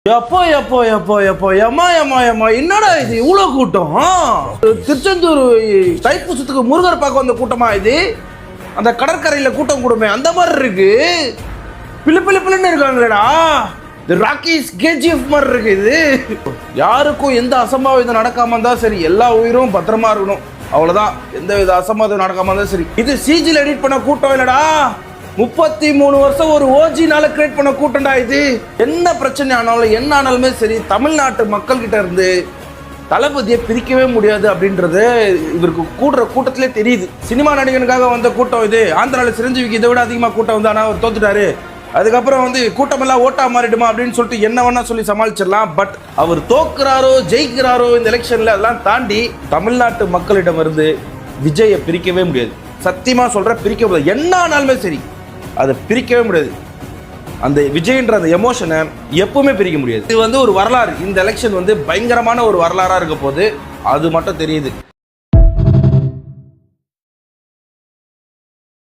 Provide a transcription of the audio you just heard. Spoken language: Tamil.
எப்போ எப்போ எப்போ எப்போ எம்மா எம்மா எம்மா என்னடா இது இவ்வளோ கூட்டம்? திருச்செந்தூர் தைப்பூசத்துக்கு முருகர் பார்க்க வந்த கூட்டமா இது? அந்த கடற்கரையில் கூட்டம் கூடுமே அந்த மாதிரி இருக்கு. பிள்ளை பிள்ளை பிள்ளைன்னு இருக்காங்களேடா. இது ராக்கிஸ் கேஜிஎஃப் மாதிரி இருக்கு இது. யாருக்கும் எந்த அசம்பாவிதம் நடக்காம இருந்தா சரி, எல்லா உயிரும் பத்திரமா இருக்கணும், அவ்வளவுதான். எந்த வித அசம்பாவிதம் நடக்காம இருந்தா சரி. இது சிஜில எடிட் பண்ண கூட்டம் இல்லடா, 33 வருஷம் ஒரு ஓஜினால கிரியேட் பண்ண கூட்டம்டா இது. என்ன பிரச்சனை ஆனாலும் என்ன ஆனாலுமே சரி, தமிழ்நாட்டு மக்கள் கிட்ட இருந்து தளபதியை பிரிக்கவே முடியாது அப்படின்றது இவருக்கு கூடுற கூட்டத்திலே தெரியுது. சினிமா நடிகனுக்காக வந்த கூட்டம் இது. ஆந்திராவில் சிரஞ்சீவிக்கு இதை விட அதிகமாக கூட்டம் வந்து, ஆனால் அவர் தோத்துட்டாரு. அதுக்கப்புறம் வந்து கூட்டமெல்லாம் ஓட்டா மாறிடுமா அப்படின்னு சொல்லிட்டு என்ன வேணா சொல்லி சமாளிச்சிடலாம். பட் அவர் தோக்குறாரோ ஜெயிக்கிறாரோ இந்த எலெக்ஷன்ல அதெல்லாம் தாண்டி தமிழ்நாட்டு மக்களிடம் இருந்து விஜயை பிரிக்கவே முடியாது. சத்தியமா சொல்ற, பிரிக்க முடியாது. என்ன ஆனாலுமே சரி, அதை பிரிக்கவே முடியாது. அந்த விஜய்ன்ற அந்த எமோஷனை எப்பவுமே பிரிக்க முடியாது. இது வந்து ஒரு வரலாறு. இந்த எலெக்ஷன் வந்து பயங்கரமான ஒரு வரலாறா இருக்க போது அது மட்டும் தெரியுது.